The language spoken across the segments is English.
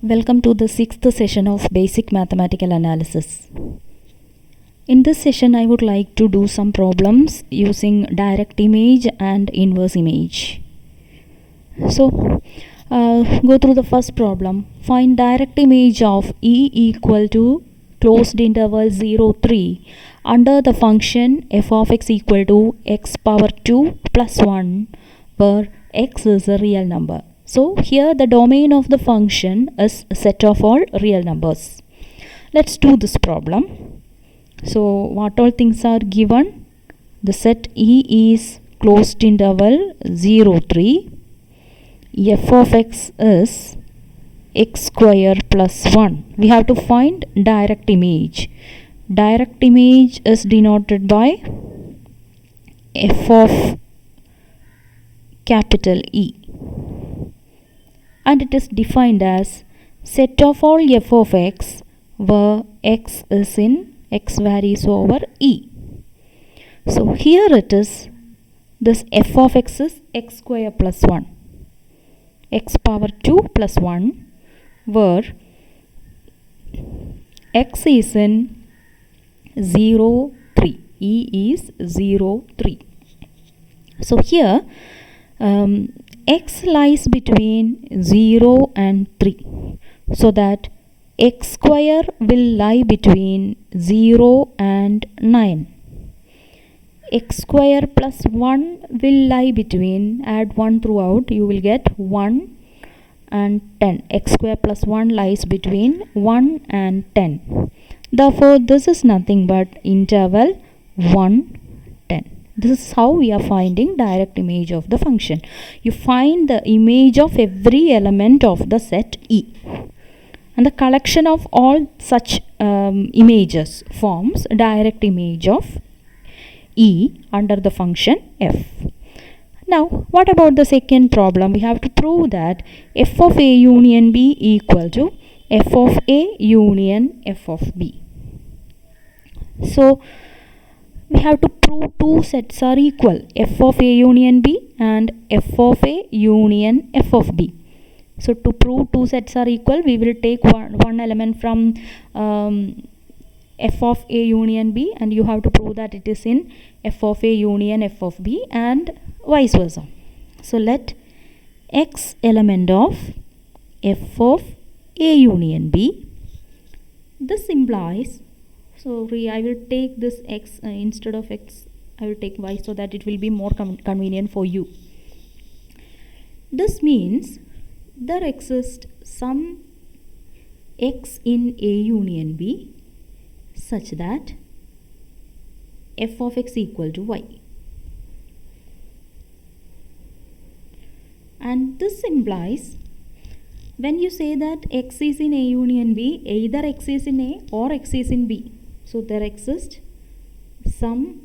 Welcome to the 6th session of Basic Mathematical Analysis. In this session, I would like to do some problems using direct image and inverse image. So, go through the first problem. Find direct image of E equal to closed interval 0, 3 under the function f of x equal to x power 2 plus 1 where x is a real number. So here the domain of the function is a set of all real numbers. Let's do this problem. So what all things are given? The set E is closed interval 0, 3. F of x is x square plus 1. We have to find direct image. Direct image is denoted by f of capital E. And it is defined as set of all f of x where x is in x varies over E. So here it is, this f of x is x square plus 1, x power 2 plus 1, where x is in 0, 3. E is 0, 3. So here x lies between 0 and 3, so that x square will lie between 0 and 9. X square plus 1 will lie between, add 1 throughout, you will get 1 and 10. X square plus 1 lies between 1 and 10. Therefore, this is nothing but interval 1, 10. This is how we are finding direct image of the function. You find the image of every element of the set E. And the collection of all such images forms direct image of E under the function f. Now, what about the second problem? We have to prove that f of A union B equal to f of A union f of B. So, we have to prove two sets are equal, f of A union B and f of A union f of B. So to prove two sets are equal, we will take one element from f of A union B, and you have to prove that it is in f of A union f of B and vice versa. So let x element of f of A union B, this implies, so I will take this x instead of x, I will take y so that it will be more convenient for you. This means there exists some x in A union B such that f of x equal to y. And this implies, when you say that x is in A union B, either x is in A or x is in B. So there exists some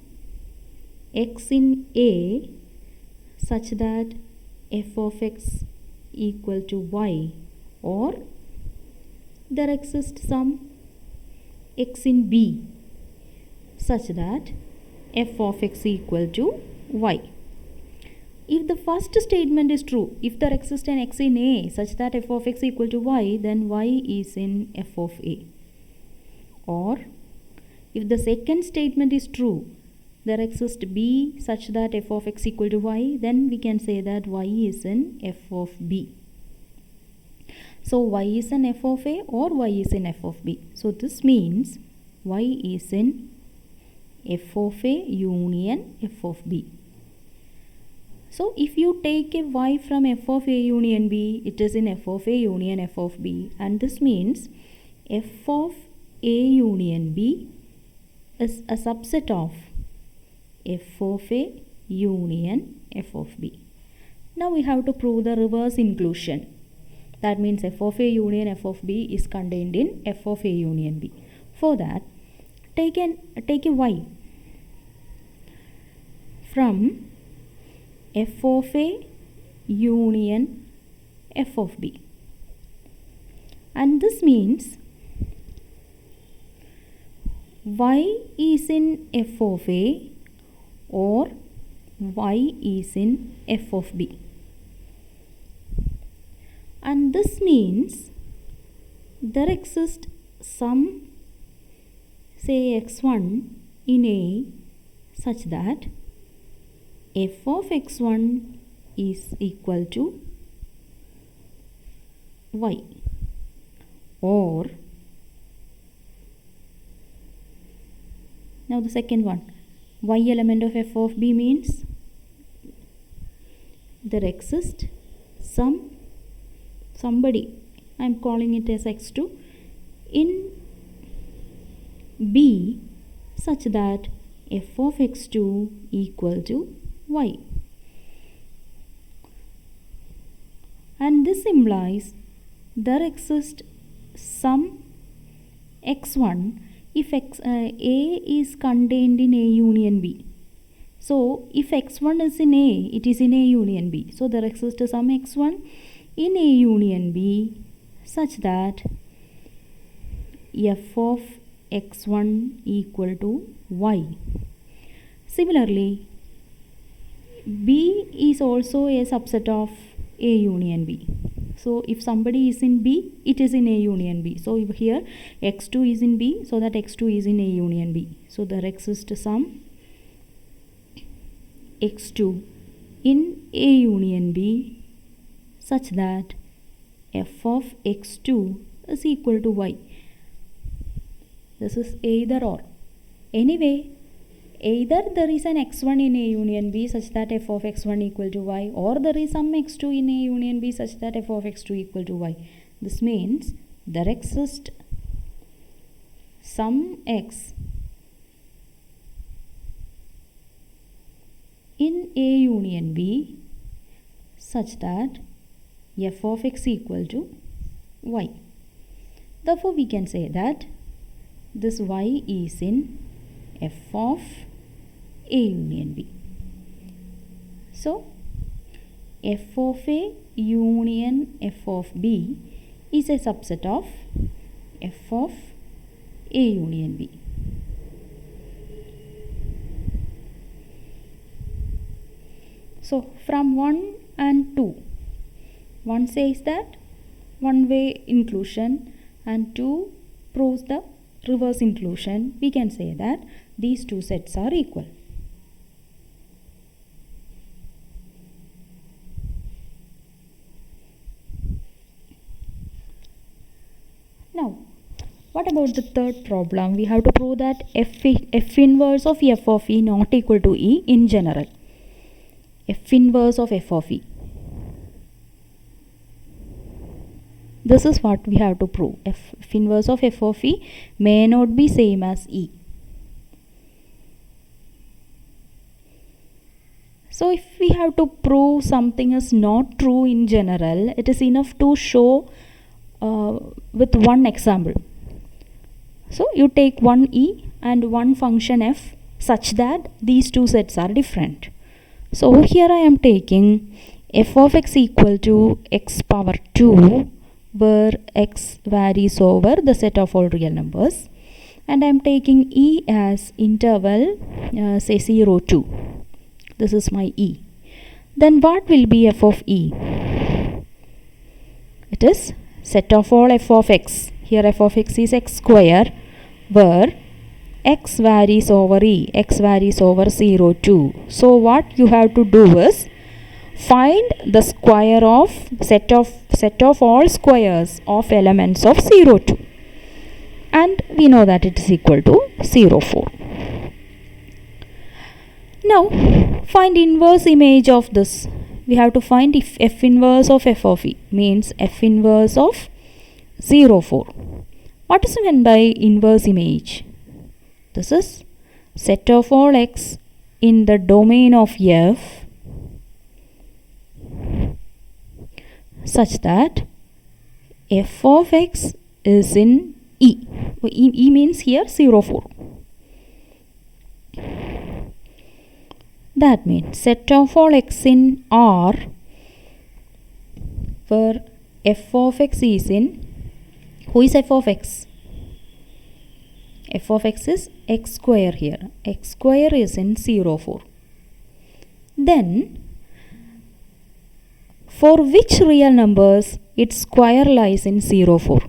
x in A such that f of x equal to y, or there exists some x in B such that f of x equal to y. If the first statement is true, if there exists an x in A such that f of x equal to y, then y is in f of A. Or if the second statement is true, there exists B such that f of x equal to y, then we can say that y is in f of B. So y is in f of A or y is in f of B. So this means y is in f of A union f of B. So if you take a y from f of A union B, it is in f of A union f of B, and this means f of A union B is a subset of f of A union f of B. Now we have to prove the reverse inclusion. That means f of A union f of B is contained in f of A union B. For that, take a y from f of A union f of B. And this means y is in f of A or y is in f of B. And this means there exists some, say, x1 in A such that f of x1 is equal to y, or now the second one, y element of f of b means there exists somebody, I am calling it as x2 in b such that f of x2 equal to y, and this implies there exists some x1 if A is contained in A union B. So if x1 is in A, it is in A union B. So there exists some x1 in A union B such that f of x1 equal to y. Similarly, B is also a subset of A union B. So if somebody is in B, it is in A union B. So here x2 is in B, so that x2 is in A union B. So there exists some x2 in A union B such that f of x2 is equal to y. This is either or. Anyway, either there is an x1 in A union B such that f of x1 equal to y, or there is some x2 in A union B such that f of x2 equal to y. This means there exists some x in A union B such that f of x equal to y. Therefore, we can say that this y is in f of A union B. So, f of A union f of B is a subset of f of A union B. So, from 1 and 2, 1 says that one way inclusion and 2 proves the reverse inclusion. We can say that these two sets are equal. Now, what about the third problem? We have to prove that f inverse of f of e not equal to e in general. F inverse of f of e. This is what we have to prove. F inverse of f of e may not be same as e. So if we have to prove something is not true in general, it is enough to show with one example. So you take one e and one function f such that these two sets are different. So here I am taking f of x equal to x power 2, where x varies over the set of all real numbers, and I am taking e as interval say 0 2. This is my e. Then what will be f of e? It is set of all f of x. Here f of x is x square, where x varies over e, x varies over 0 2. So what you have to do is find the square of set of all squares of elements of 0 2, and we know that it is equal to 0 4. Now find inverse image of this. We have to find if f inverse of f of e means f inverse of 0 4. What is meant by inverse image? This is set of all x in the domain of f such that f of x is in e. E means here 0 4. That means set of all x in R, where f of x is in, who is f of x? F of x is x square here. X square is in 0 4. Then for which real numbers its square lies in 0 4?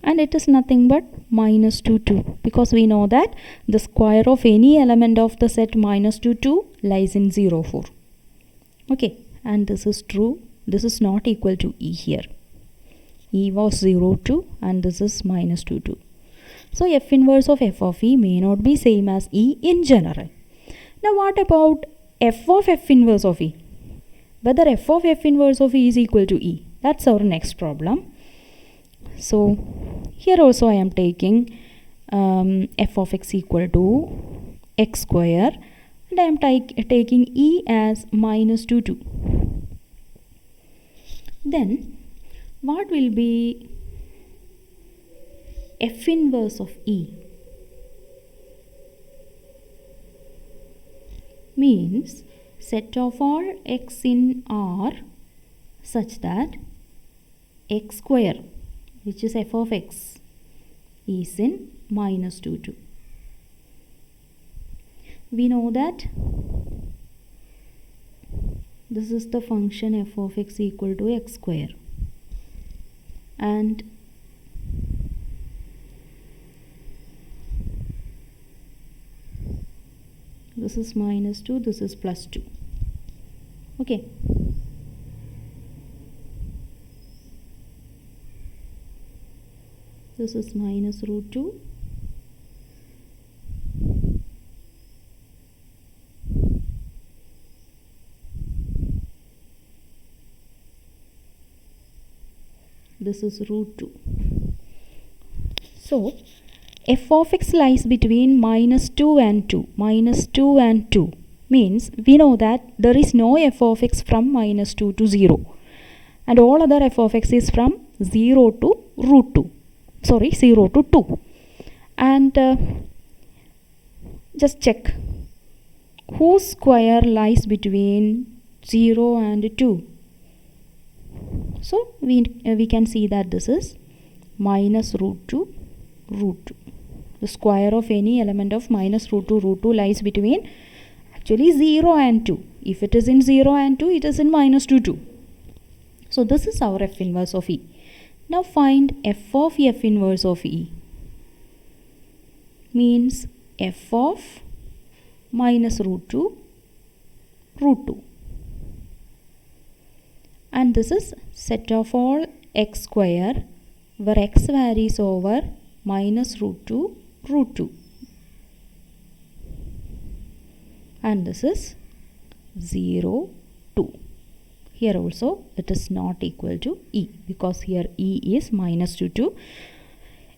and it is nothing but minus 2, 2, because we know that the square of any element of the set minus 2, 2 lies in 0, 4. Okay, and this is true. This is not equal to E here. E was 0, 2, and this is minus 2, 2. So F inverse of f of E may not be same as E in general. Now what about f of f inverse of E? Whether f of f inverse of E is equal to E. That's our next problem. So here also I am taking f of x equal to x square, and I am taking E as minus 2, 2. Then what will be f inverse of E? Means set of all x in R such that x square, which is f of x, is in minus 2, 2. We know that this is the function f of x equal to x square, and this is minus 2, this is plus 2. Okay. This is minus root 2. This is root 2. So f of x lies between minus 2 and 2. Minus 2 and 2 means we know that there is no f of x from minus 2 to 0. And all other f of x is from 0 to root 2. Sorry, 0 to 2. And just check. Whose square lies between 0 and 2? So we can see that this is minus root 2, root 2. The square of any element of minus root 2, root 2 lies between actually 0 and 2. If it is in 0 and 2, it is in minus 2, 2. So this is our f inverse of E. Now find f of f inverse of E. Means f of minus root 2, root 2. And this is set of all x square where x varies over minus root 2, root 2. And this is 0, 2. Here also it is not equal to E, because here E is minus 2, 2.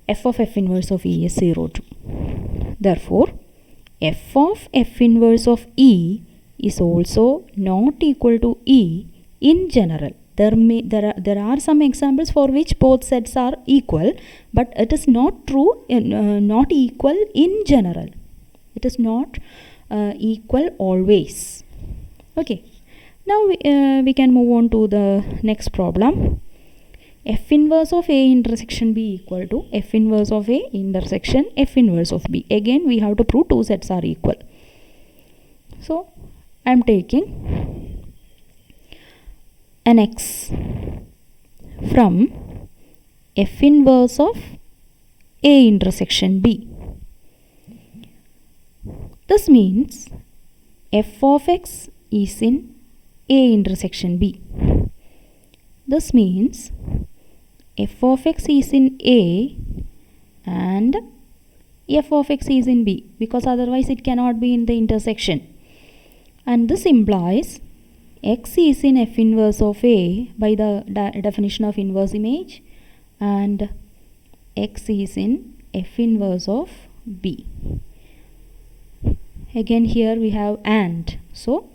F of f inverse of E is 0, 2. Therefore, f of f inverse of E is also not equal to E in general. There are some examples for which both sets are equal, but it is not true, not equal in general. It is not equal always. Okay. Now we can move on to the next problem. F inverse of A intersection B equal to F inverse of A intersection F inverse of B. Again we have to prove two sets are equal. So I am taking an x from F inverse of A intersection B. This means f of x is in A intersection B. This means f of x is in A and f of x is in B, because otherwise it cannot be in the intersection. And this implies x is in f inverse of A by the definition of inverse image, and x is in f inverse of B. Again here we have and. So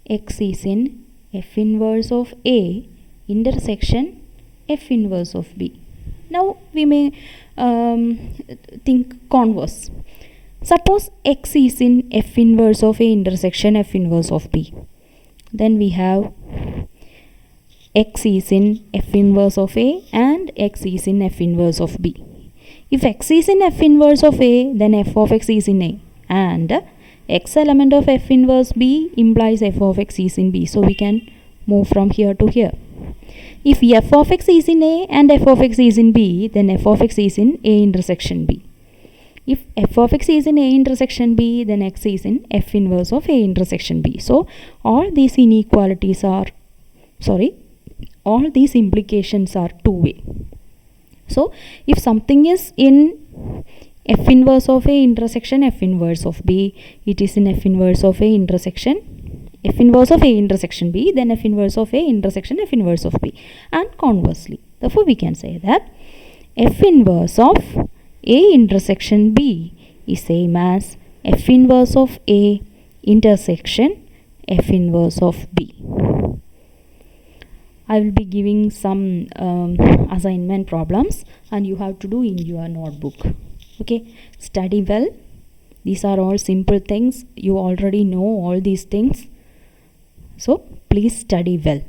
x is in f inverse of A intersection f inverse of B. Now we may think converse. Suppose x is in f inverse of A intersection f inverse of B. Then we have x is in f inverse of A and x is in f inverse of B. If x is in f inverse of A, then f of x is in A, and x element of f inverse B implies f of x is in B. So we can move from here to here. If f of x is in A and f of x is in B, then f of x is in A intersection B. If f of x is in A intersection B, then x is in f inverse of A intersection B. So all these inequalities are, all these implications are two-way. So if something is in f inverse of A intersection f inverse of B, it is in f inverse of A intersection f inverse of A intersection B, then f inverse of A intersection f inverse of B, and conversely. Therefore we can say that f inverse of A intersection B is same as f inverse of A intersection f inverse of B. I will be giving some assignment problems and you have to do in your notebook. Okay, study well. These are all simple things. You already know all these things. So please study well.